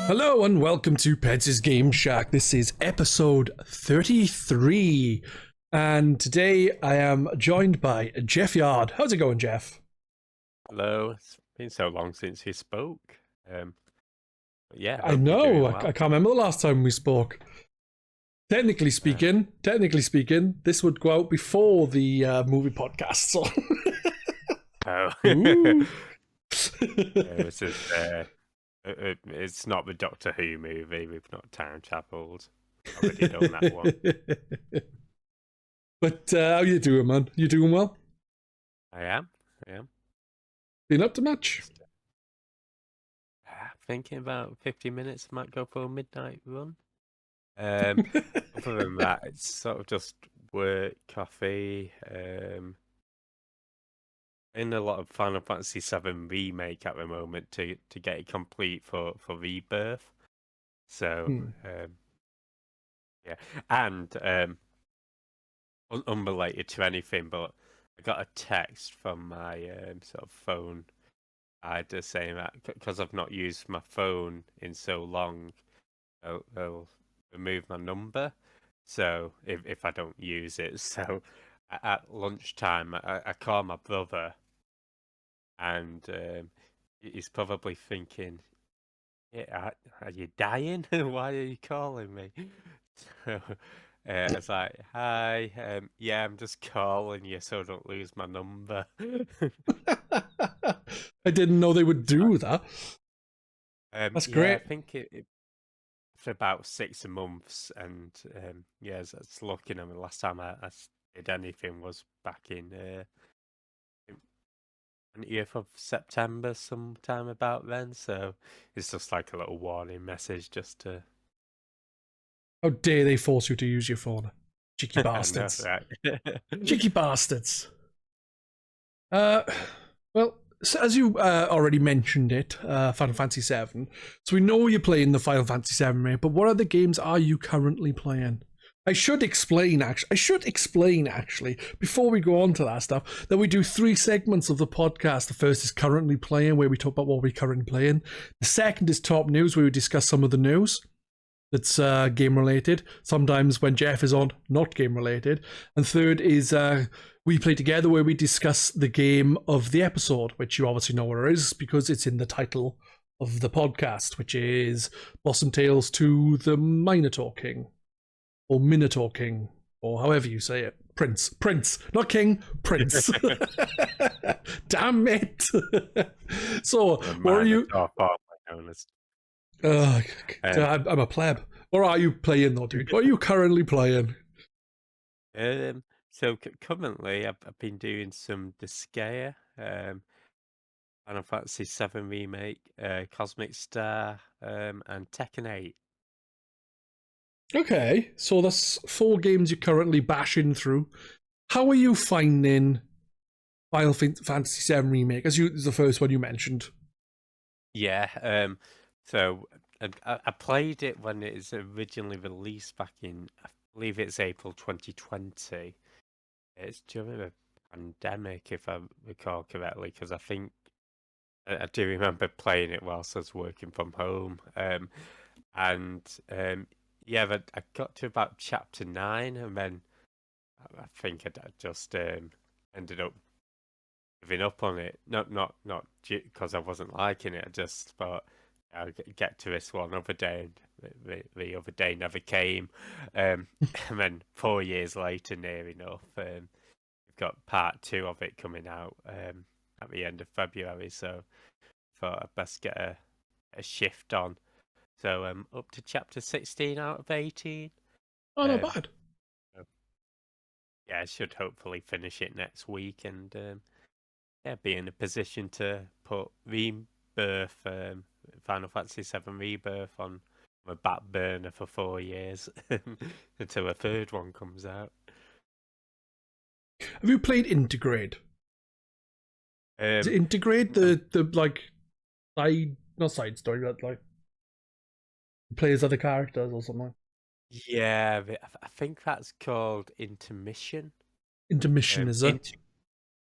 Hello and welcome to Pedz Game Shack. This is episode 33. And today I am joined by Jeffyard. How's it going, Jeff? Hello. It's been so long since you spoke. Yeah, I hope you're know, doing I well. can't remember the last time we spoke. Technically speaking, this would go out before the movie podcast. So. Oh. Ooh. This is, it's not the Doctor Who movie. We've not time traveled. Already done that one. But how you doing, man? You doing well? I am. Been up to much? Thinking about 50 minutes. Might go for a midnight run. Other than that, it's sort of just work, coffee. In a lot of Final Fantasy VII Remake at the moment to get it complete for Rebirth. So, yeah. And unrelated to anything, but I got a text from my sort of phone. I just saying that because I've not used my phone in so long, they'll remove my number. So if I don't use it, so at lunchtime I call my brother, and he's probably thinking, "Yeah, are you dying? Why are you calling me?" So I was like, "Hi, yeah, I'm just calling you so I don't lose my number." I didn't know they would do that. That's Yeah, great. I think it for about 6 months, and yeah, it's looking. I mean, last time I did anything was back in 20th of September, sometime about then. So it's just like a little warning message, just to. How dare they force you to use your phone? Cheeky bastards. I know, right? Cheeky bastards. Well, so as you already mentioned it, Final Fantasy VII. So we know you're playing the Final Fantasy VII remake, but what other games are you currently playing? I should explain actually, before we go on to that stuff, that we do 3 segments of the podcast. The first is currently playing, where we talk about what we're currently playing. The second is top news, where we discuss some of the news that's game related. Sometimes when Jeff is on, not game related. And third is we play together, where we discuss the game of the episode, which you obviously know what it is because it's in the title of the podcast, which is Blossom Tales to the Minotaur King, or Minotaur King, or however you say it. Prince, not King, Prince. Damn it. So, what are you? I'm a pleb. What are you playing though, dude? What are you currently playing? So currently, I've been doing some Disgaea, Final Fantasy VII Remake, Cosmic Star, and Tekken 8. Okay, so that's 4 games you're currently bashing through. How are you finding Final Fantasy VII Remake? As the first one you mentioned. Yeah, so I played it when it was originally released back in, I believe it's April 2020. It's during the pandemic, if I recall correctly, because I think I do remember playing it whilst I was working from home. Yeah, but I got to about chapter 9, and then I think I just ended up giving up on it. Not because I wasn't liking it. I just thought I'll get to this one other day, and the other day never came. And then 4 years later, near enough, we've got part 2 of it coming out at the end of February. So I thought I'd best get a shift on. So up to chapter 16 out of 18. Oh, not bad. Yeah, I should hopefully finish it next week, and yeah, be in a position to put Rebirth, Final Fantasy VII Rebirth, on my back burner for 4 years until a third one comes out. Have you played Integrate? Is it Integrate the like not side story, but like play as other characters or something? Yeah, I think that's called Intermission. Intermission, is it?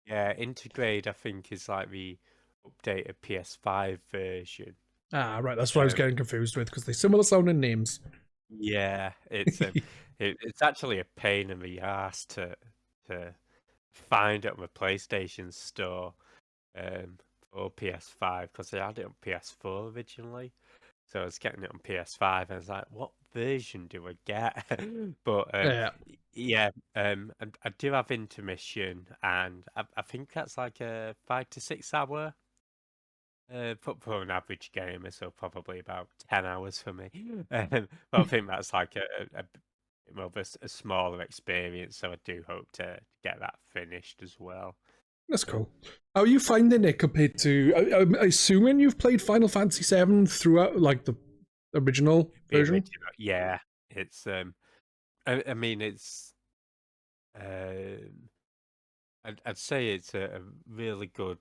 Yeah, Integrate, I think, is like the updated PS5 version. Ah, right. That's what I was Um, getting confused with because they're similar sounding names. yeah, it's actually a pain in the ass to find it on the PlayStation Store for PS5 because they had it on PS4 originally. So I was getting it on PS5 and I was like, what version do I get? But Yeah. yeah, I do have intermission, and I think that's like a 5 to 6 hour for an average gamer, so probably about 10 hours for me. But I think that's like a bit more of a smaller experience, so I do hope to get that finished as well. That's cool. How are you finding it compared to? I'm assuming you've played Final Fantasy VII throughout, like the original The version. original, yeah, it's I mean it's um I'd say it's a really good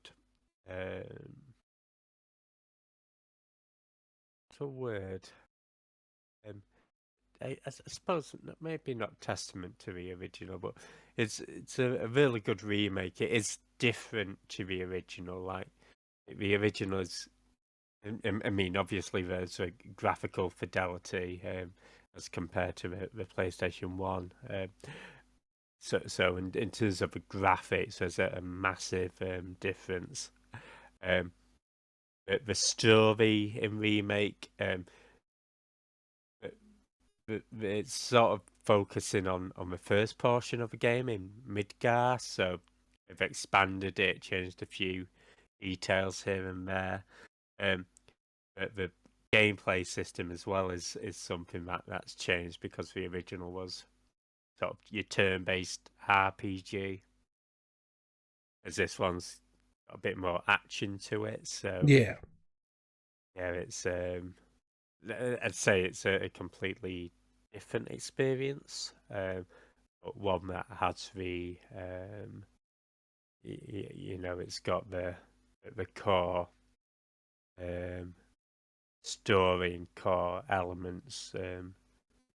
what's a word? Um, I suppose maybe not testament to the original, but it's a really good remake. It is different to the original. Like the original is, I mean, obviously there's a graphical fidelity as compared to the PlayStation One. So in terms of the graphics, there's a massive difference. Um, the story in remake, it's sort of focusing on the first portion of the game in Midgar, so they've expanded it, changed a few details here and there. Um, the gameplay system as well is something that's changed because the original was sort of your turn-based RPG, as this one's got a bit more action to it. So Yeah. yeah, it's I'd say it's a completely different experience, but one that has the it's got the core um, story and core elements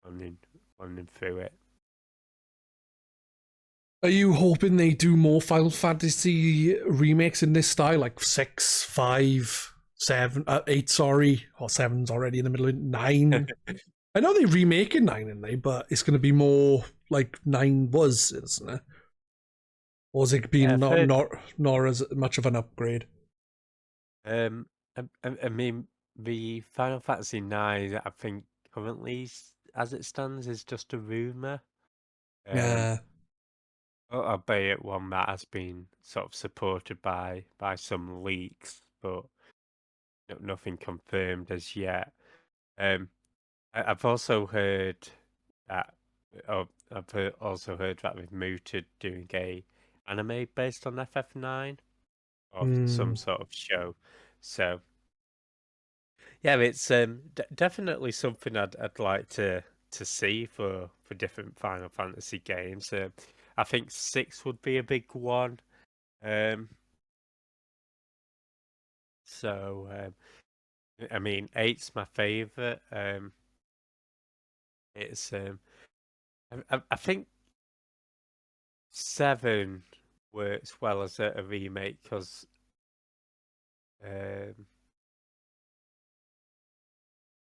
running through it. Are you hoping they do more Final Fantasy remakes in this style, like 6, 5, 7, 8? Sorry, or seven's already in the middle of 9. I know they're remaking 9, aren't they? But it's going to be more like 9 was, isn't it? Or is it Yeah, being I've not heard. not not as much of an upgrade? Um, I mean, the Final Fantasy 9, I think currently, as it stands, is just a rumor. Um, Yeah, albeit one that has been sort of supported by some leaks, but nothing confirmed as yet. Um, I've also heard that, also heard that we've moved to doing a anime based on FF9 or some mm, sort of show. So yeah, it's definitely something I'd like to see for different Final Fantasy games. I think 6 would be a big one. Um, so I mean, 8's my favorite. It's I think 7 works well as a remake because um,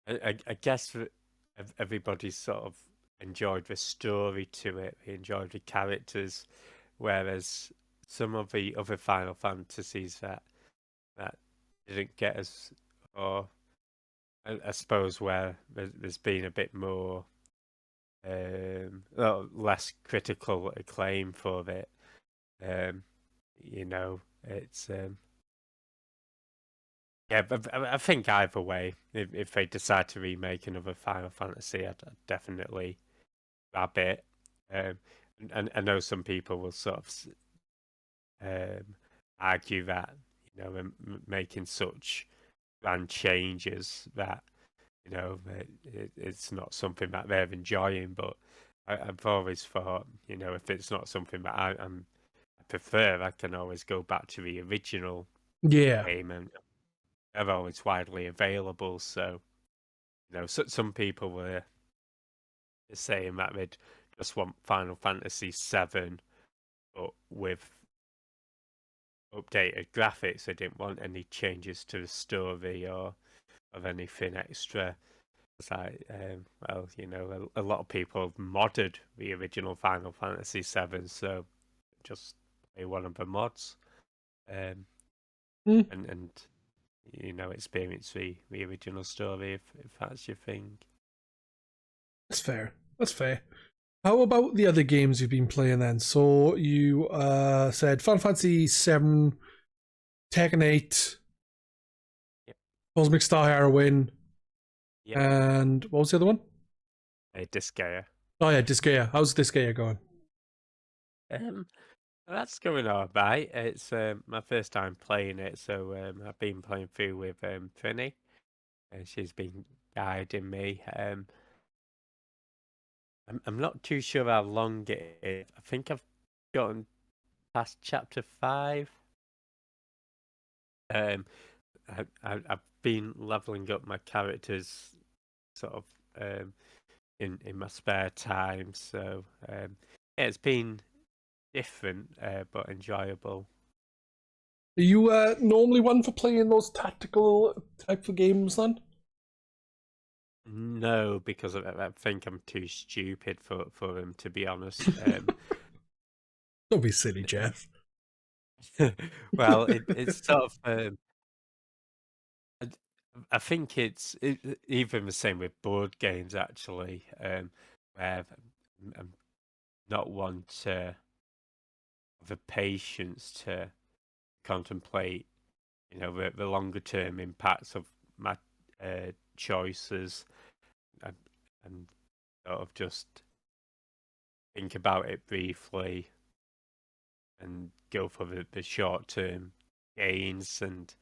I guess that everybody's sort of enjoyed the story to it. They enjoyed the characters, whereas some of the other Final Fantasies that didn't get as, or I suppose where there's been a bit more well, less critical acclaim for it. Um, it's yeah, but I think either way, if they decide to remake another Final Fantasy, I'd definitely grab it. Um, and I know some people will sort of argue that making such grand changes that it's not something that they're enjoying. But I've always thought, if it's not something that I prefer, I can always go back to the original yeah, game, and they're always widely available. So some people were saying that they'd just want Final Fantasy VII, but with updated graphics. They didn't want any changes to the story or of anything extra. It's like, well, you know, a lot of people have modded the original Final Fantasy VII, so just play one of the mods, and you know, experience the original story if that's your thing. That's fair. That's fair. How about the other games you've been playing then? So you said Final Fantasy VII, Tekken 8, Yep. Cosmic Star Heroine, Yep. and what was the other one? Disgaea. Oh yeah, Disgaea. How's Disgaea going? That's going all right. It's my first time playing it, so I've been playing through with Trini, and she's been guiding me. I'm not too sure how long it is. I think I've gotten past chapter 5. I've been leveling up my characters sort of in my spare time, so yeah, it's been different but enjoyable. Are you normally one for playing those tactical type of games then? No, because I think I'm too stupid for him, to be honest. Don't be silly, Jeff. Well, it's sort of. I think it's even the same with board games, actually, where I'm not one to have the patience to contemplate, you know, the longer term impacts of my choices, and sort of just think about it briefly and go for the short term gains. And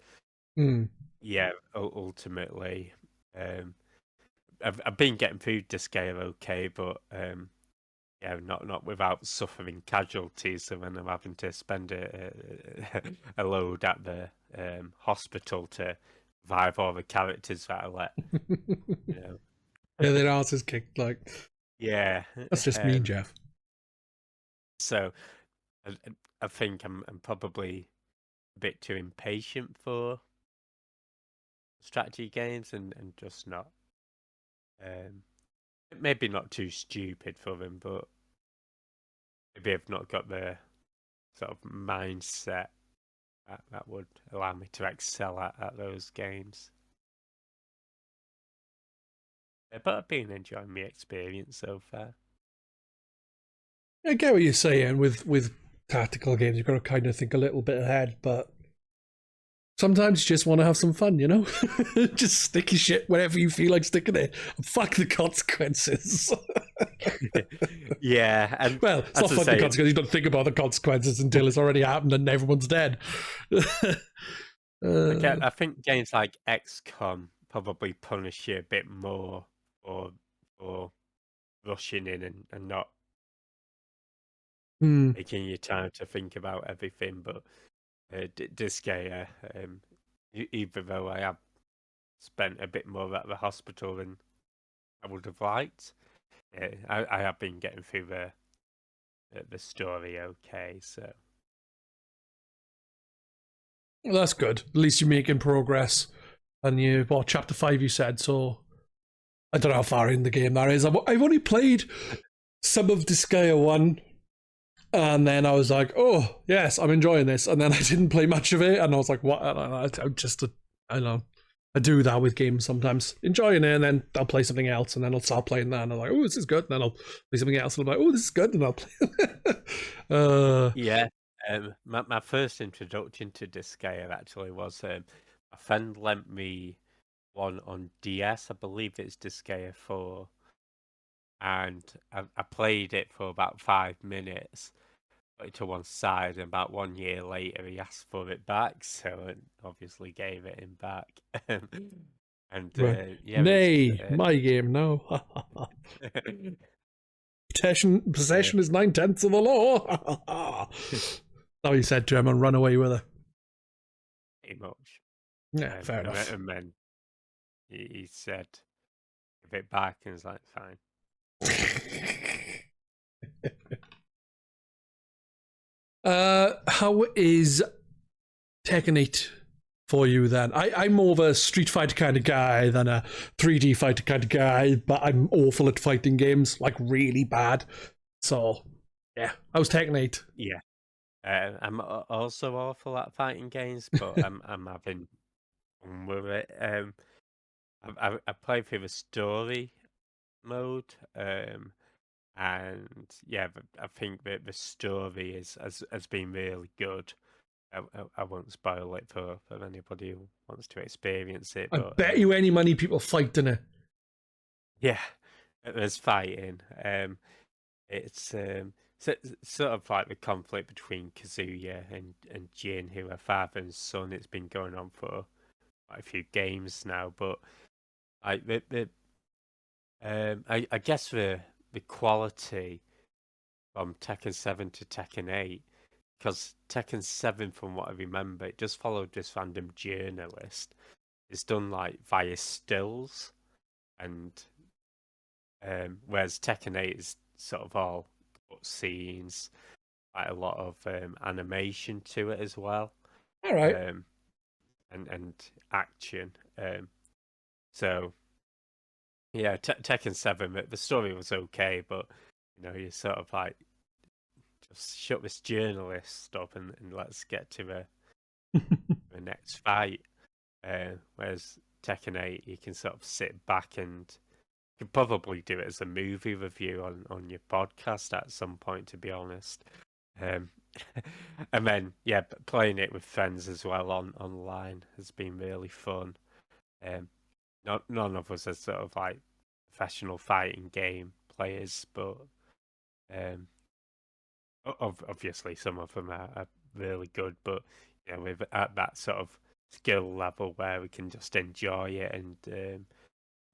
yeah, ultimately, I've been getting through Disgaea okay, but yeah, not without suffering casualties. So when I'm having to spend a load at the hospital to revive all the characters that I let, you know. Yeah, their asses kicked. Like, Yeah, that's just mean, Jeff. So I think I'm probably a bit too impatient for strategy games, and just not maybe not too stupid for them, but maybe I've not got the sort of mindset that would allow me to excel at those games. But I've been enjoying my experience so far. I get what you're saying with tactical games. You've got to kind of think a little bit ahead, but sometimes you just want to have some fun, you know? Just stick your shit wherever you feel like sticking it. Fuck the consequences. Yeah, and well, it's not fuck the consequences. You don't think about the consequences until it's already happened and everyone's dead. I think games like XCOM probably punish you a bit more for rushing in and not taking your time to think about everything. But Disgaea, even though I have spent a bit more at the hospital than I would have liked, I have been getting through the story okay. So well, that's good. At least you're making progress. And you, well, chapter 5 you said, so I don't know how far in the game that is. I've only played some of Disgaea 1, and then I was like, oh, yes, I'm enjoying this. And then I didn't play much of it, and I was like, what? I don't know. I do that with games sometimes. Enjoying it, and then I'll play something else, and then I'll start playing that, and I'm like, oh, this is good. And then I'll play something else, and I'm like, oh, this is good, and I'll play yeah. My first introduction to Disgaea actually was a friend lent me one on DS. I believe it's Disgaea 4. And I played it for about 5 minutes, put it to one side, and about 1 year later he asked for it back, so I obviously gave it him back. And right. yeah, Nay, my game, no. Possession is 9/10 of the law. So he said to him and run away with her. Pretty much. Yeah, fair enough. And then he said, give it back, and it's like, fine. How is Tekken 8 for you then. I'm more of a Street Fighter kind of guy than a 3D fighter kind of guy, but I'm awful at fighting games, like really bad. So, yeah, I was Tekken 8. Yeah. I'm also awful at fighting games, but I'm having fun with it. I played through the story mode, and yeah, I think that the story has been really good. I won't spoil it for anybody who wants to experience it, I but bet you any money people fight in it. yeah, there's fighting. It's sort of like the conflict between Kazuya and Jin, who are father and son. It's been going on for quite a few games now, but like I guess the quality from Tekken 7 to Tekken 8, because Tekken 7, from what I remember, it just followed this random journalist. It's done like via stills, and whereas Tekken 8 is sort of all scenes, like a lot of animation to it as well, All right. and action. So yeah, Tekken 7, the story was okay, but you sort of like just shut this journalist up and let's get to the next fight. Whereas Tekken 8, you can sort of sit back and you could probably do it as a movie review on your podcast at some point, to be honest. And then yeah, playing it with friends as well online has been really fun. None of us are sort of like professional fighting game players, but obviously some of them are really good. But we're at that sort of skill level where we can just enjoy it and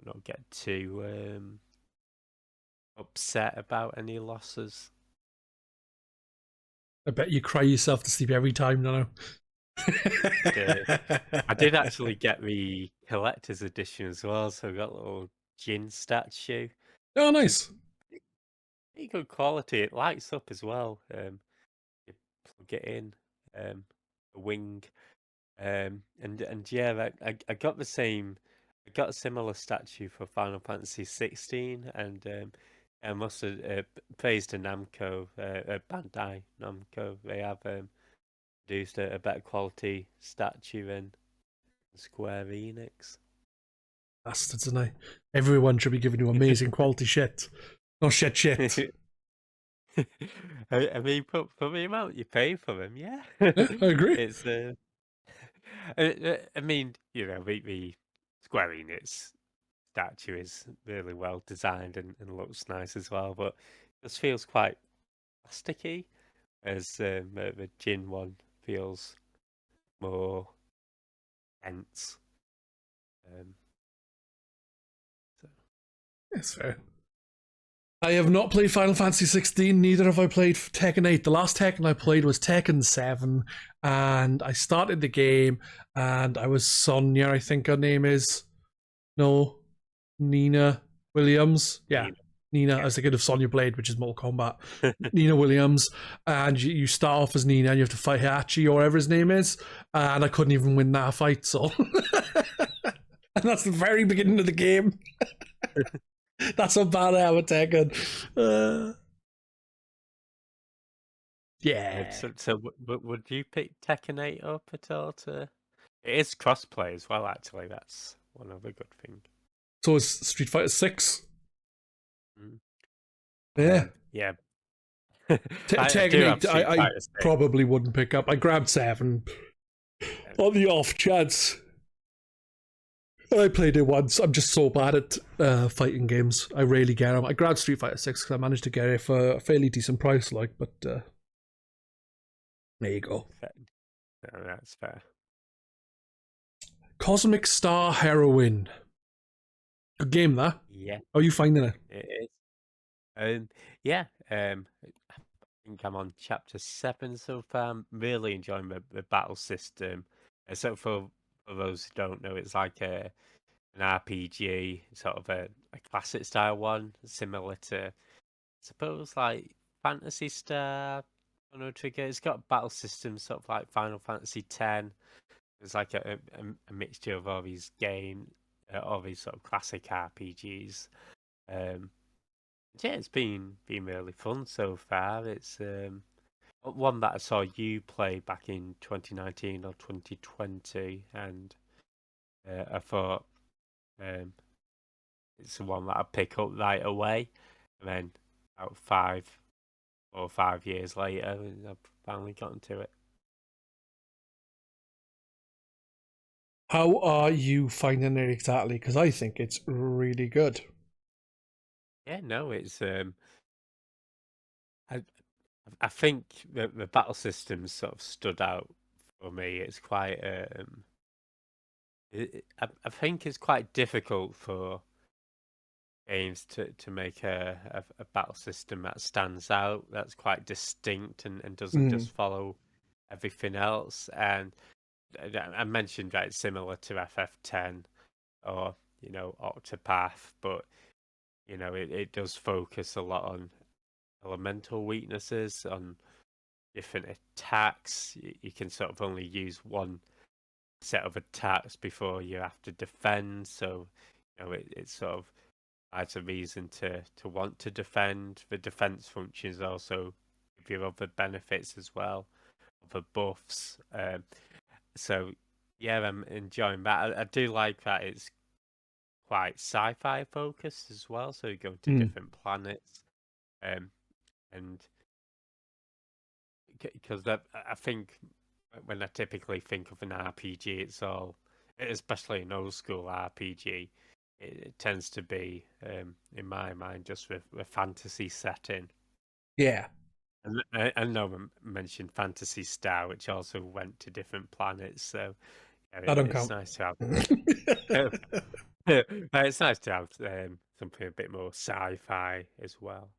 not get too upset about any losses. I bet you cry yourself to sleep every time, no. I did actually get the collector's edition as well, so I got a little Jin statue. Oh, nice. Pretty good quality. It lights up as well. You plug it in, the wing, and yeah, I got the same. I got a similar statue for Final Fantasy 16, and I must have praised to Namco, Bandai Namco. They have produced a better quality statue than Square Enix. Bastards, and everyone should be giving you amazing quality shit. No shit. I mean, for the amount you pay for them, yeah. Yeah, I agree. It's I mean, the Square Enix statue is really well designed and looks nice as well, but it just feels quite plasticky, as the Jin one feels more dense. So. That's fair. I have not played Final Fantasy 16, neither have I played Tekken 8. The last Tekken I played was Tekken 7, and I started the game, and I was Sonya, I think her name is. No, Nina Williams. Yeah, Nina. I was thinking of Sonya Blade, which is Mortal Kombat. Nina Williams, and you start off as Nina, and you have to fight Hachi or whatever his name is, and I couldn't even win that fight, so... And that's the very beginning of the game. That's how bad I am at Tekken. Yeah. So would you pick Tekken 8 up at all? It is crossplay as well, actually. That's one other good thing. So is Street Fighter 6. Yeah. Tekken 8, I probably wouldn't pick up. I grabbed 7 on the off chance. I played it once. I'm just so bad at fighting games. I rarely get them. I grabbed Street Fighter 6 because I managed to get it for a fairly decent price, but there you go. No, that's fair. Cosmic Star Heroine. Good game, that. Yeah. How are you finding it? It is. Yeah. I think I'm on chapter 7 so far. I'm really enjoying the battle system. So for those who don't know, it's like an RPG, sort of a classic style one, similar to, I suppose, like Phantasy Star, Chrono Trigger. It's got battle systems sort of like Final Fantasy X, It's like a mixture of all these all these sort of classic RPGs. Yeah, it's been really fun so far. It's one that I saw you play back in 2019 or 2020, and I thought um, it's the one that I pick up right away. And then about 5 years later, I've finally gotten to it. How are you finding it exactly? Because I think it's really good. Yeah, no, it's I I think the battle systems sort of stood out for me. It's quite I think it's quite difficult for games to make a battle system that stands out, that's quite distinct and doesn't Mm. just follow everything else. And I mentioned that it's similar to FF10 or Octopath, but it does focus a lot on elemental weaknesses, on different attacks. You can sort of only use one set of attacks before you have to defend, so it sort of adds a reason to want to defend. The defense functions also give you other benefits as well, other buffs. So yeah, I'm enjoying that. I do like that it's quite sci-fi focused as well. So you go to Mm. different planets, and because I think when I typically think of an RPG, it's all, especially an old school RPG, it tends to be, in my mind, just with a fantasy setting. Yeah, And I know I mentioned Fantasy Star, which also went to different planets. So I don't it's count. nice to have. It's nice to have something a bit more sci-fi as well.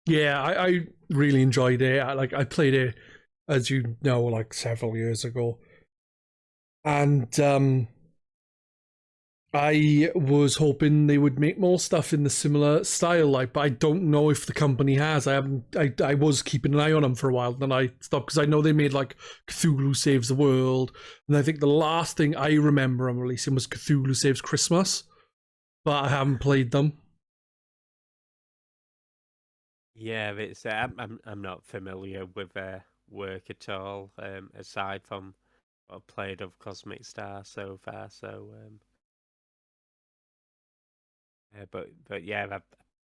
Yeah, I really enjoyed it. I played it, as you know, like several years ago, and I was hoping they would make more stuff in the similar style, like, but I don't know if the company has. I haven't. I was keeping an eye on them for a while, then I stopped because I know they made like Cthulhu Saves the World, and I think the last thing I remember them releasing was Cthulhu Saves Christmas, but I haven't played them. Yeah, it's I'm not familiar with their work at all, aside from what I've played of Cosmic Star so far. So, but yeah, I've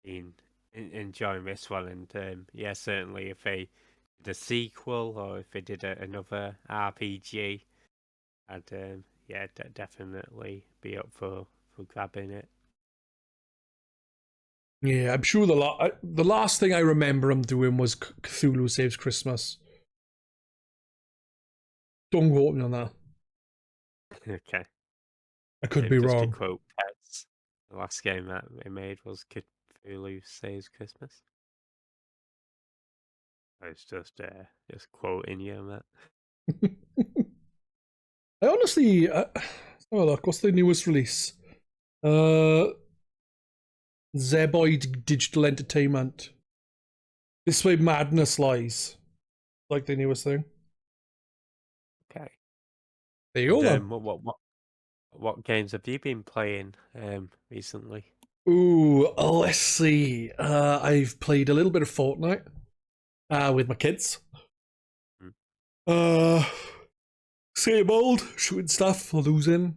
been enjoying this one, and yeah, certainly if they did a sequel or if they did another RPG, I'd yeah, definitely be up for grabbing it. Yeah, I'm sure the last thing I remember them doing was Cthulhu Saves Christmas. Don't quote me on that. Okay. I could be Just to wrong. quote Pedz, the last game that they made was Cthulhu Saves Christmas. I was just quoting you on that. I honestly, oh look, what's the newest release? Uh, Zeboid Digital Entertainment. This way, Madness Lies, like the newest thing. Okay. There you go, And then. what games have you been playing recently? Ooh, let's see. I've played a little bit of Fortnite with my kids. Mm. Uh, Same old, shooting stuff, losing.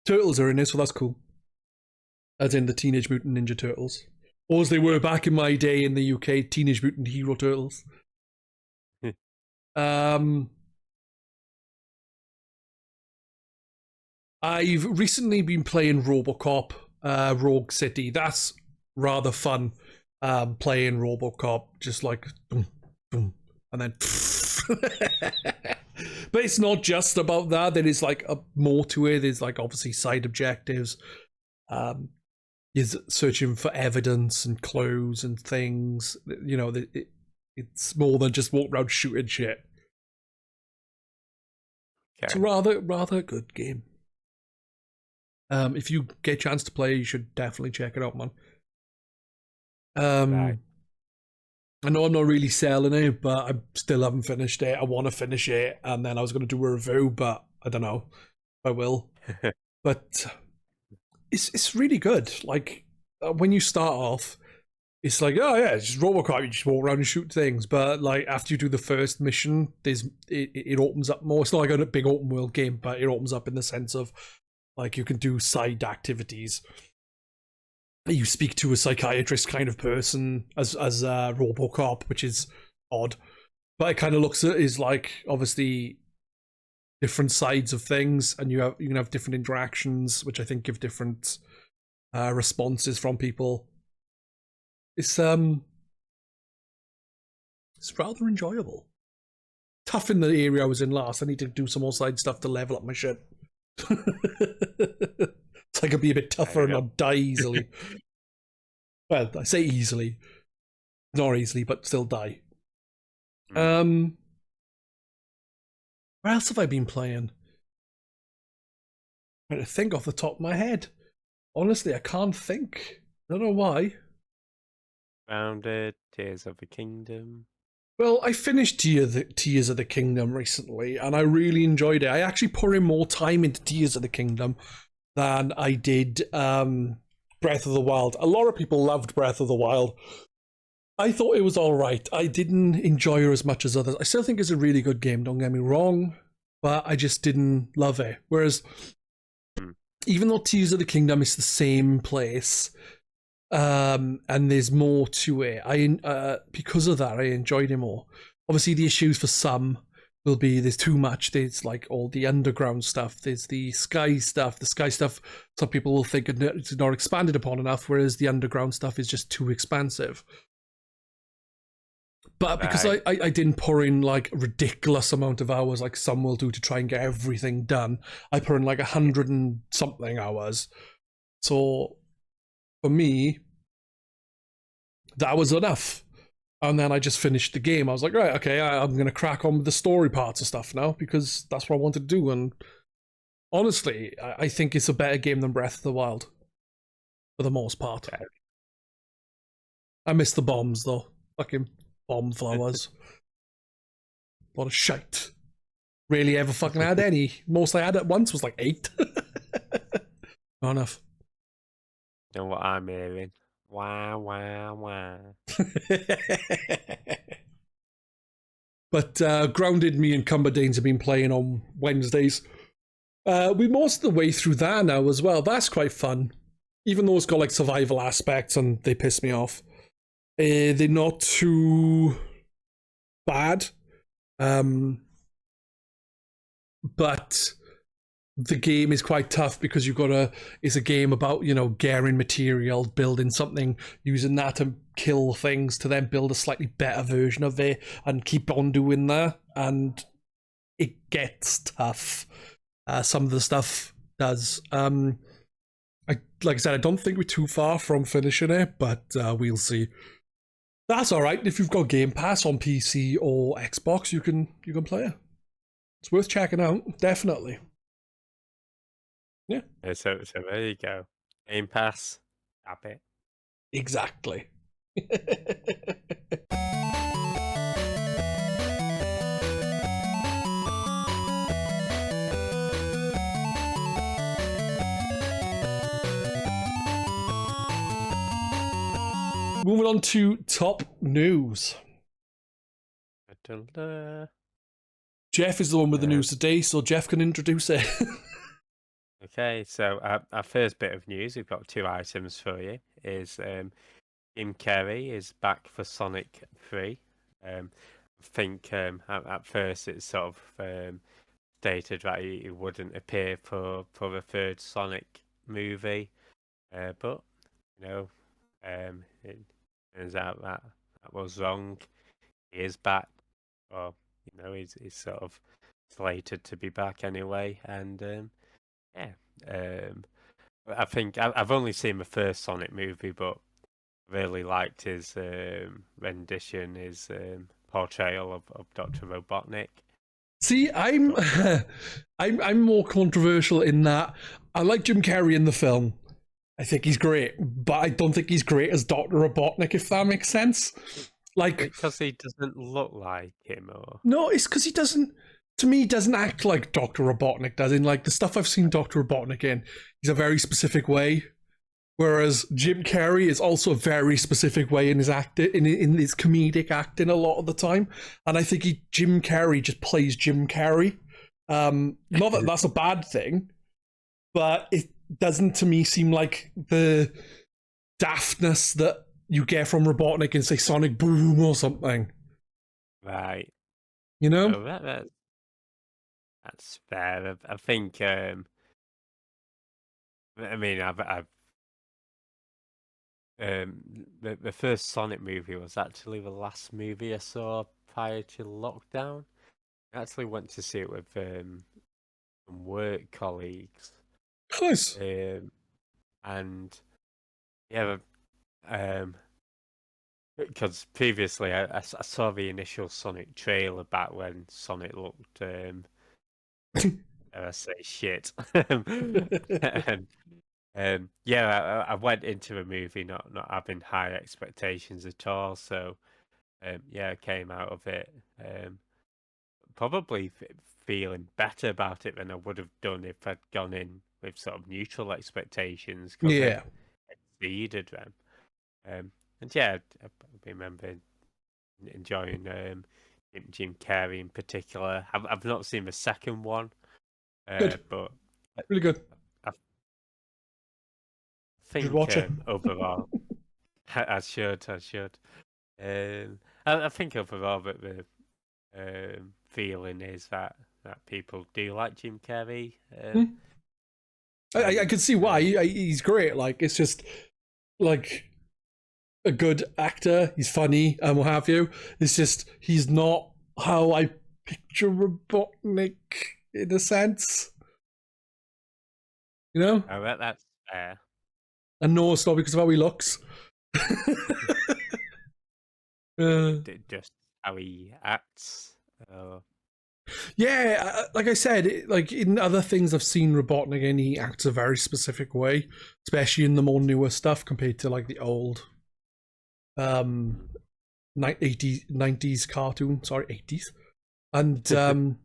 Turtles are in it, so that's cool. As in the Teenage Mutant Ninja Turtles. Or as they were back in my day in the UK, Teenage Mutant Hero Turtles. Um, I've recently been playing Robocop Rogue City. That's rather fun. Playing Robocop, just like boom, boom, and then. But it's not just about that. There is like more to it. There's like obviously side objectives. Um, is searching for evidence and clues and things. You know, it's more than just walk around shooting shit. It's a Okay. rather good game. If you get a chance to play, you should definitely check it out, man. Right. I know I'm not really selling it, but I still haven't finished it. I want to finish it, and then I was going to do a review, but I don't know if I will. But it's really good. Like, when you start off, it's like, oh yeah, it's just Robocop, you just walk around and shoot things. But like after you do the first mission, it opens up more. It's not like a big open world game, but it opens up in the sense of like you can do side activities. You speak to a psychiatrist kind of person as Robocop, which is odd. But it kind of looks at it is like obviously different sides of things, and you can have different interactions, which I think give different responses from people. It's rather enjoyable. Tough in the area I was in last. I need to do some more side stuff to level up my shit. So I could be a bit tougher and not die easily. Well, I say easily. Not easily, but still die. Where else have I been playing? I'm trying to think off the top of my head. Honestly, I can't think. I don't know why. Grounded, Tears of the Kingdom. Well, I finished Tears of the Kingdom recently, and I really enjoyed it. I actually put in more time into Tears of the Kingdom than I did Breath of the Wild. A lot of people loved Breath of the Wild. I thought it was alright. I didn't enjoy it as much as others. I still think it's a really good game, don't get me wrong, but I just didn't love it. Whereas, even though Tears of the Kingdom is the same place, and there's more to it, because of that, I enjoyed it more. Obviously, the issues for some will be there's too much. There's like all the underground stuff. There's the sky stuff. The sky stuff, some people will think it's not expanded upon enough, whereas the underground stuff is just too expansive. But because I didn't pour in like a ridiculous amount of hours like some will do to try and get everything done, I put in like 100 and something hours. So for me, that was enough. And then I just finished the game. I was like, right, okay, I'm going to crack on with the story parts of stuff now because that's what I wanted to do. And honestly, I think it's a better game than Breath of the Wild for the most part. I miss the bombs though. Fucking bomb flowers. What a shite. Really ever fucking had any. Most I had at once was like 8. Not enough. You know what I'm hearing? Wah, wah, wah. But Grounded, me and Cumberdanes have been playing on Wednesdays. We're most of the way through that now as well. That's quite fun. Even though it's got like survival aspects and they piss me off. They're not too bad. But the game is quite tough because it's a game about, gathering material, building something, using that to kill things to then build a slightly better version of it and keep on doing that. And it gets tough. Some of the stuff does. Like I said, I don't think we're too far from finishing it, but we'll see. That's all right. If you've got Game Pass on PC or Xbox, you can play it. It's worth checking out, definitely. Yeah. So there you go. Game Pass. Tap it. Exactly. Moving on to top news. Jeff is the one with the news today, so Jeff can introduce it. Okay, so our first bit of news, we've got 2 items for you, is Jim Carrey is back for Sonic 3. I think at first it's sort of stated that he wouldn't appear for the 3rd Sonic movie, but, it turns out that was wrong. He is back, or, he's sort of slated to be back anyway, and I think I've only seen the first Sonic movie, but really liked his rendition, his portrayal of Dr. Robotnik. See, I'm more controversial in that I like Jim Carrey in the film. I think he's great, but I don't think he's great as Dr. Robotnik, if that makes sense. Like, Because he doesn't look like him, or no, it's because he doesn't. To me, he doesn't act like Doctor Robotnik does. In like the stuff I've seen Doctor Robotnik in, he's a very specific way. Whereas Jim Carrey is also a very specific way in his acting, in his comedic acting a lot of the time. And I think Jim Carrey just plays Jim Carrey. Not that that's a bad thing, but it doesn't to me seem like the daftness that you get from Robotnik in say Sonic Boom or something. right? You know? Oh, that's fair. I think. I mean, I've the first Sonic movie was actually the last movie I saw prior to lockdown. I actually went to see it with some work colleagues, Nice. and yeah, because previously I saw the initial Sonic trailer back when Sonic looked I say shit. And, yeah, I went into the movie not having high expectations at all. So yeah, I came out of it probably feeling better about it than I would have done if I'd gone in with sort of neutral expectations, because I Yeah. exceeded them. And yeah, I remember enjoying Jim Carrey in particular. I've not seen the second one, Good. but Really good. I You should think watch it. overall, I should. I think overall that the feeling is that people do like Jim Carrey. Hmm. I can see why. Um, He's great. Like, it's just like a good actor. He's funny and what have you. It's just he's not how I picture Robotnik in a sense. You know? that's fair. And no, it's not because of how he looks. uh, Just how he acts. yeah, like I said, like in other things I've seen Robotnik in, he acts a very specific way, especially in the more newer stuff compared to like the old 80s, 90s cartoon, sorry, 80s. And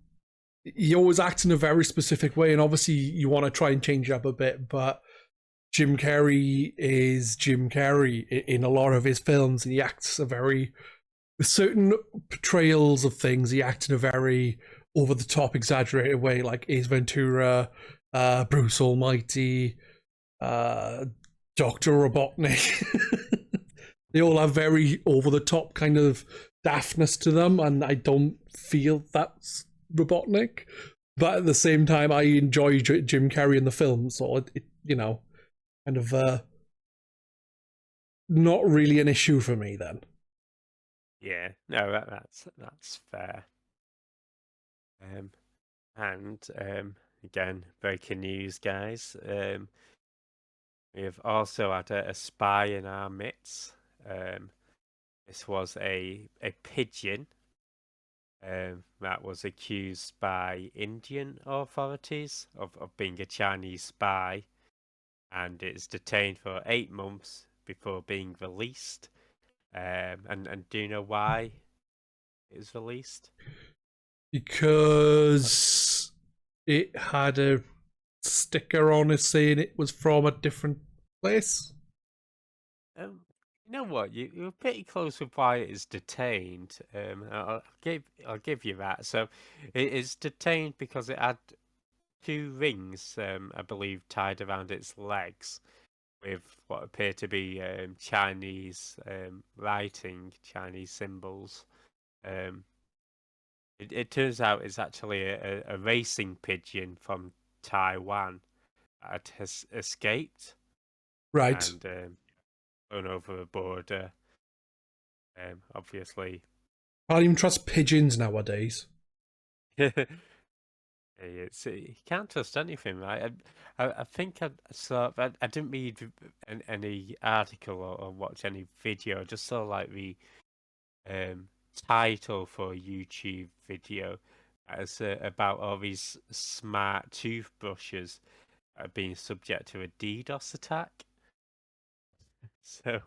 he always acts in a very specific way, and obviously you want to try and change it up a bit, but Jim Carrey is Jim Carrey in a lot of his films, and he acts a very, with certain portrayals of things, he acts in a very over the top, exaggerated way, like Ace Ventura, Bruce Almighty, Dr. Robotnik. They all have very over the top kind of daftness to them, and I don't feel that's Robotnik. But at the same time, I enjoy Jim Carrey in the film, so it kind of not really an issue for me then. Yeah, no, that's fair. And again, breaking news, guys. We have also had a spy in our midst. This was a pigeon that was accused by Indian authorities of being a Chinese spy, and it's detained for 8 months before being released. And do you know why it was released? Because it had a sticker on it saying it was from a different place. You know what? You're pretty close with why it is detained. I'll give you that. So it is detained because it had 2 rings, I believe, tied around its legs with what appear to be Chinese writing, Chinese symbols. It turns out it's actually a racing pigeon from Taiwan that has escaped Right. and gone over the border. Obviously, Can't even trust pigeons nowadays. you can't trust anything, right? I think I saw. I didn't read any article or watch any video. I just saw like the um, title for a YouTube video as about all these smart toothbrushes being subject to a DDoS attack. So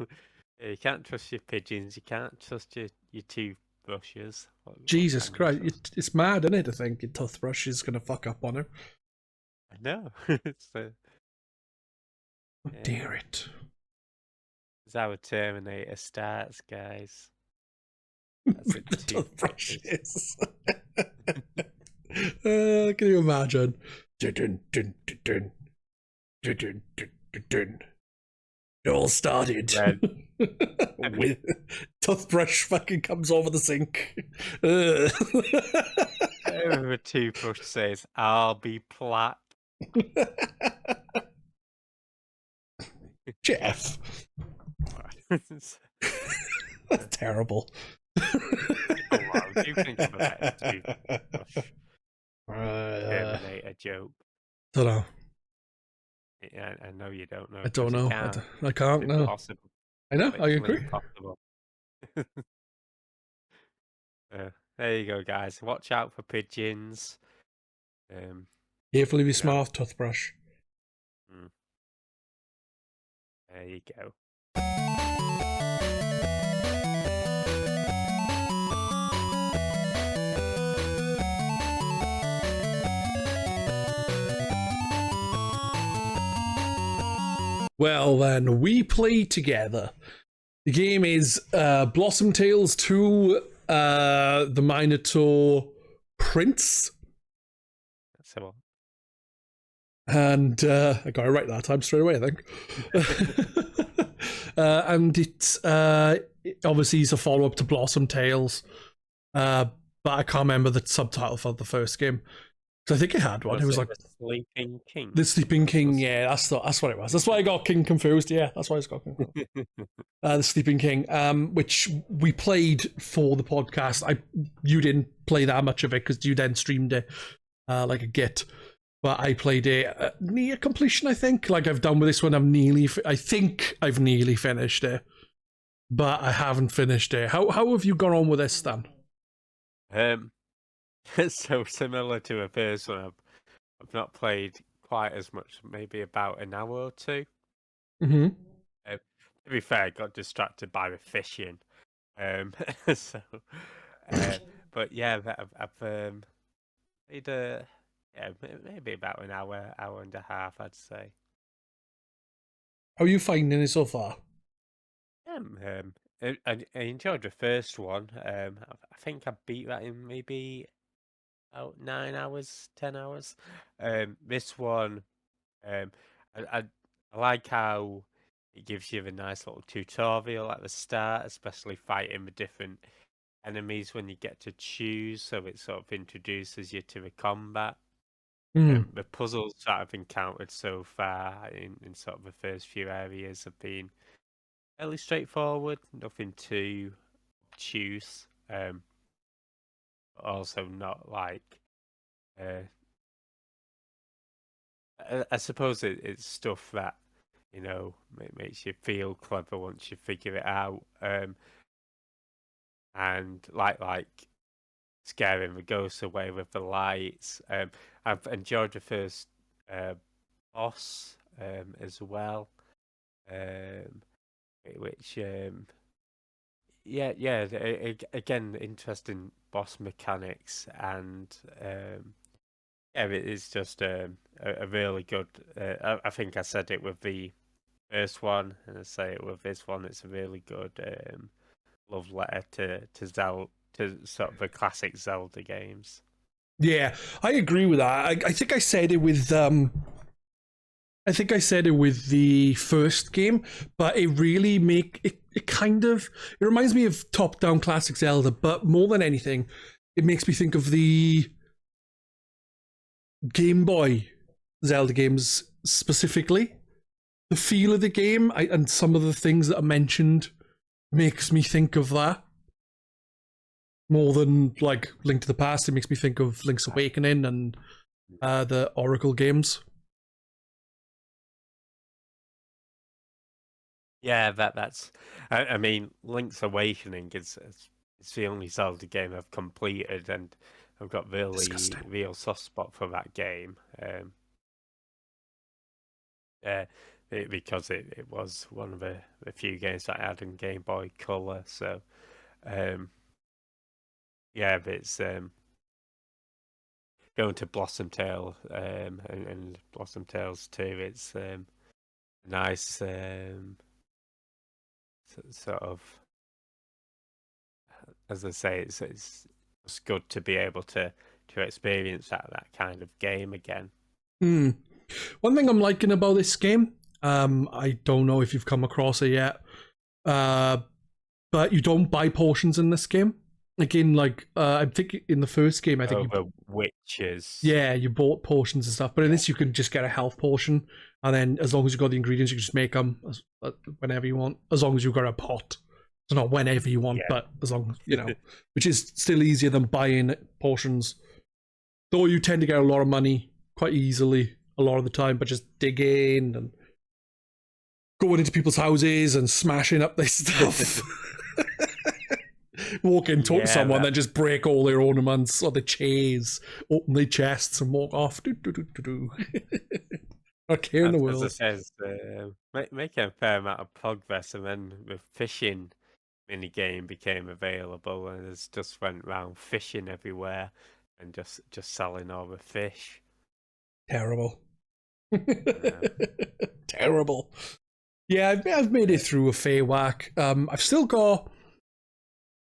You can't trust your pigeons. You can't trust your toothbrushes. What Jesus can you Christ, trust? it's mad, isn't it, to think your toothbrush is going to fuck up on her. I know. So, Oh, yeah, dear it. it's how Terminator starts, guys. That's With it. the Toothbrushes. toothbrushes. Can you imagine? Dun, dun, dun, dun, dun. Dun, dun, dun, dun, dun. It all started Red. with toothbrush fucking comes over the sink. A toothbrush says, "I'll be plat." Jeff. That's terrible. Wow, do you think of a better toothbrush? Terminator joke. Don't know. Yeah, I know you don't know. I don't 'Cause you know. can't. I can't It's know. impossible. I know. I Literally agree. impossible. There you go, guys. Watch out for pigeons. Carefully be You know, smart, toothbrush. there you go. Well, then, we play together. The game is Blossom Tales 2, the Minotaur Prince. So, And I got it right that time straight away, I think. And it's obviously it's a follow up to Blossom Tales, but I can't remember the subtitle for the first game. So I think it had one. It was like the Sleeping King. The Sleeping King. Yeah, that's what it was. That's why I got King confused. Yeah, that's why I got King confused. The Sleeping King, which we played for the podcast. You didn't play that much of it because you then streamed it like a git. But I played it near completion. I think, like I've done with this one. I think I've nearly finished it, but I haven't finished it. How have you gone on with this then? So similar to a first one, I've not played quite as much. Maybe about an hour or two. Mm-hmm. To be fair, I got distracted by the fishing. So, but yeah, I've played maybe about an hour and a half, I'd say. How are you finding it so far? I enjoyed the first one. I think I beat that in maybe about 9 hours, 10 hours. This one, I like how it gives you a nice little tutorial at the start, especially fighting the different enemies when you get to choose. So it sort of introduces you to the combat. The puzzles that I've encountered so far in sort of the first few areas have been fairly straightforward, nothing too obtuse. But also not like I suppose it's stuff that makes you feel clever once you figure it out. And like scaring the ghosts away with the lights. I've enjoyed the first boss as well, which again interesting boss mechanics and it's just a really good. I think I said it with the first one, and I say it with this one. It's a really good love letter to Zelda, to sort of the classic Zelda games. Yeah, I agree with that. I think I said it with the first game, but it really it reminds me of top-down classic Zelda, but more than anything, it makes me think of the Game Boy Zelda games specifically. The feel of the game and some of the things that are mentioned makes me think of that. More than like Link to the Past, it makes me think of Link's Awakening and the Oracle games. Yeah, that's. I mean, Link's Awakening is it's the only Zelda game I've completed, and I've got Disgusting. real soft spot for that game. Yeah, because it was one of the few games that I had in Game Boy Color. So, yeah, but it's going to Blossom Tale and Blossom Tales 2. It's nice sort of, as I say, it's good to be able to experience that kind of game again. One thing I'm liking about this game, I don't know if you've come across it yet, but you don't buy potions in this game. Again, like I think in the first game, I think the witches. Yeah, you bought potions and stuff, but in this you can just get a health potion, and then as long as you've got the ingredients, you can just make them whenever you want, as long as you've got a pot. So not whenever you want, but as long as, you know, which is still easier than buying potions. Though you tend to get a lot of money quite easily a lot of the time, but just digging and going into people's houses and smashing up their stuff. Walk in, talk to someone, then just break all their ornaments or the chairs, open their chests and walk off. Not care in the world. As it says, making a fair amount of progress, and then the fishing mini game became available, and it's just went around fishing everywhere and just selling all the fish. Terrible. Terrible. Yeah, I've made it through a fair whack. I've still got,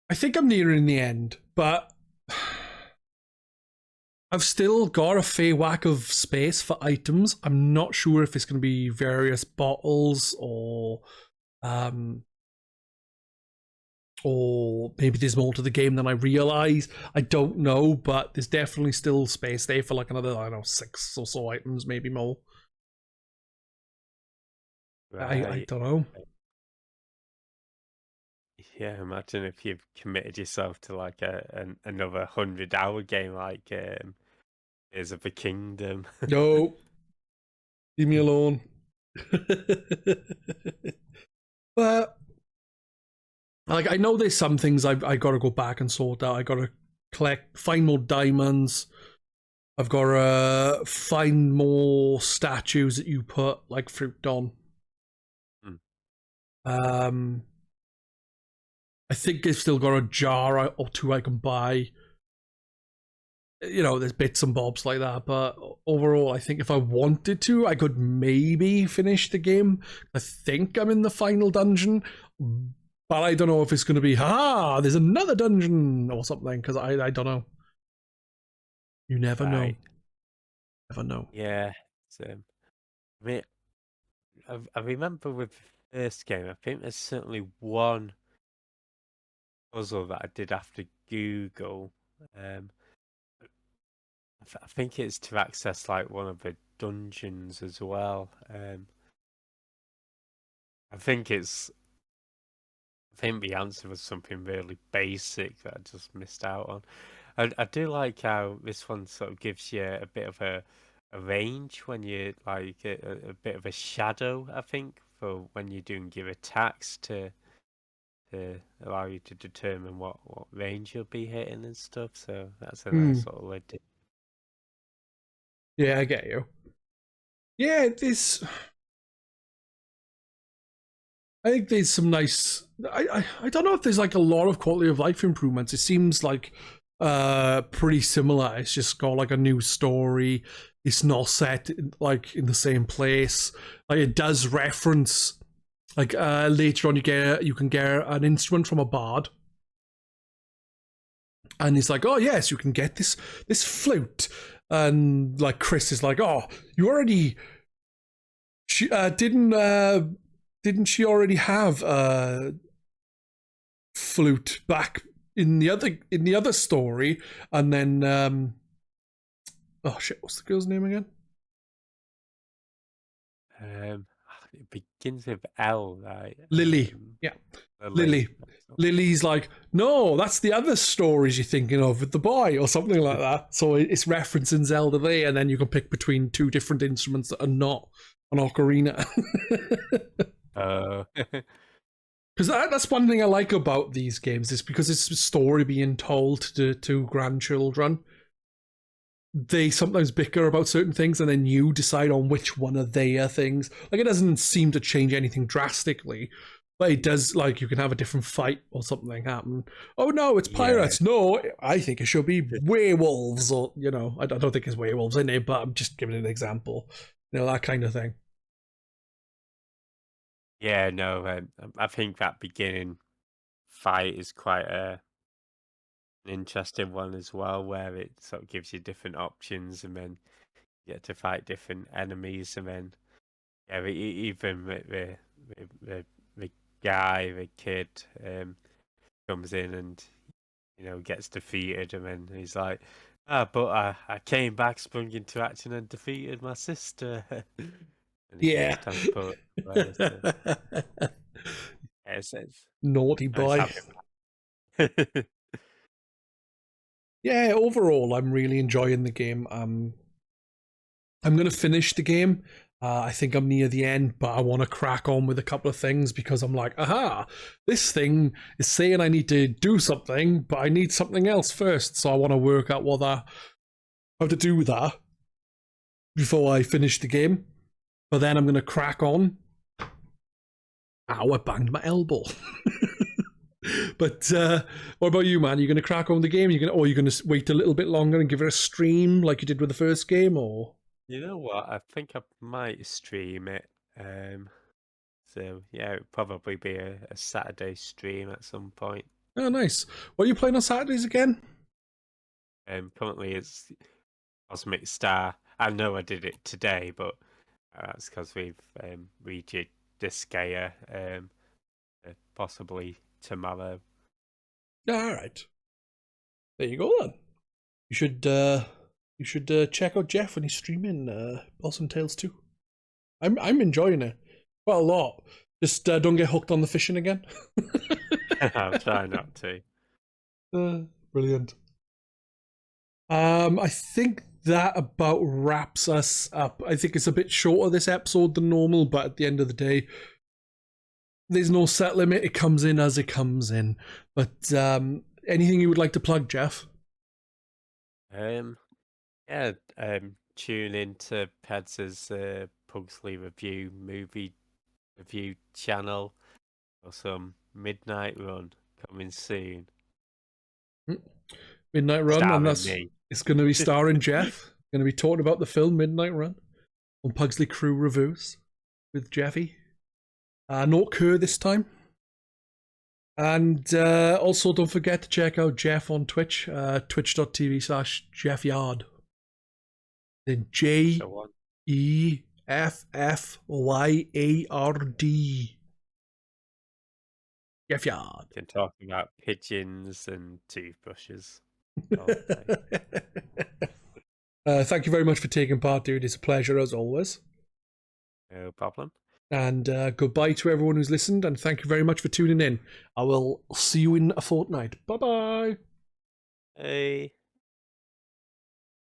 I think I'm nearing the end, but I've still got a fair whack of space for items. I'm not sure if it's going to be various bottles or maybe there's more to the game than I realise. I don't know, but there's definitely still space there for like another, I don't know, 6 or so items, maybe more. Right. I don't know. Yeah, imagine if you've committed yourself to like another 100-hour game like Tears of the Kingdom. No. Leave me alone. But like, I know there's some things I got to go back and sort out. I got to find more diamonds. I've got to find more statues that you put like fruit on. I think I've still got a jar or 2 I can buy. You know, there's bits and bobs like that, but overall, I think if I wanted to, I could maybe finish the game. I think I'm in the final dungeon, but I don't know if it's going to be, there's another dungeon or something, because I don't know. You never know. Never know. Yeah. I mean, I remember with the first game, I think there's certainly one puzzle that I did have to Google. I think it's to access like one of the dungeons as well. I think the answer was something really basic that I just missed out on. I do like how this one sort of gives you a bit of a range when you like a bit of a shadow, I think, for when you're doing your attacks to allow you to determine what range you'll be hitting and stuff. So that's a nice sort of idea. Yeah, I get you. Yeah, I think there's some nice. I don't know if there's like a lot of quality of life improvements. It seems like pretty similar. It's just got like a new story. It's not set like in the same place. Like it does reference like later on you can get an instrument from a bard. And he's like, oh yes, you can get this flute. And like Chrys is like, oh, you already didn't she already have a flute back in the other story? And then oh shit, what's the girl's name again? It begins with L, right? Lily. Yeah. Lily. Lily's like, no, that's the other stories you're thinking of with the boy or something like that. So it's referencing Zelda there, and then you can pick between 2 different instruments that are not an ocarina. Because that's one thing I like about these games, is because it's a story being told to grandchildren. they sometimes bicker about certain things, and then you decide on which one of their things. Like, it doesn't seem to change anything drastically, but it does, like, you can have a different fight or something happen. Oh no, it's pirates. Yeah. No, I think it should be werewolves, or, you know, I don't think there's werewolves in it, but I'm just giving an example. You know, that kind of thing. Yeah, no, I think that beginning fight is quite an interesting one as well, where it sort of gives you different options, and then you get to fight different enemies, and then even the guy, the kid, comes in and, you know, gets defeated, and then he's like, but I came back, sprung into action, and defeated my sister. And yeah. It's naughty boy. Yeah, overall, I'm really enjoying the game. I'm going to finish the game. I think I'm near the end, but I want to crack on with a couple of things because I'm like, aha, this thing is saying I need to do something, but I need something else first. So I want to work out how to do that before I finish the game. But then I'm going to crack on. Ow, I banged my elbow. But what about you, man? You're going to crack on the game? Or you're going to wait a little bit longer and give it a stream like you did with the first game? Or you know what? I think I might stream it. So yeah, it'll probably be a Saturday stream at some point. Oh, nice. What are you playing on Saturdays again? Currently it's Cosmic Star. I know I did it today, but that's because we've redid Disgaea, possibly tomorrow. All right. There you go then. You should check out Jeff when he's streaming Blossom Tales 2. I'm enjoying it quite a lot. Just don't get hooked on the fishing again. I'll try not to. Brilliant. I think that about wraps us up. I think it's a bit shorter this episode than normal, but at the end of the day, there's no set limit. It comes in as it comes in. But anything you would like to plug, Jeff? Yeah, tune into Pedz's Pugsley movie review channel for some Midnight Run coming soon. Midnight Run, and it's going to be starring Jeff. Going to be talking about the film Midnight Run on Pugsley Crew Reviews with Jeffy. Not Kerr this time. And also don't forget to check out Jeff on Twitch, twitch.tv/Jeffyard. Then JEFFYARD. Jeffyard. Can talk about pigeons and toothbrushes. Thank you very much for taking part, dude. It's a pleasure as always. No problem. And goodbye to everyone who's listened, and thank you very much for tuning in. I will see you in a fortnight. Bye-bye. Hey.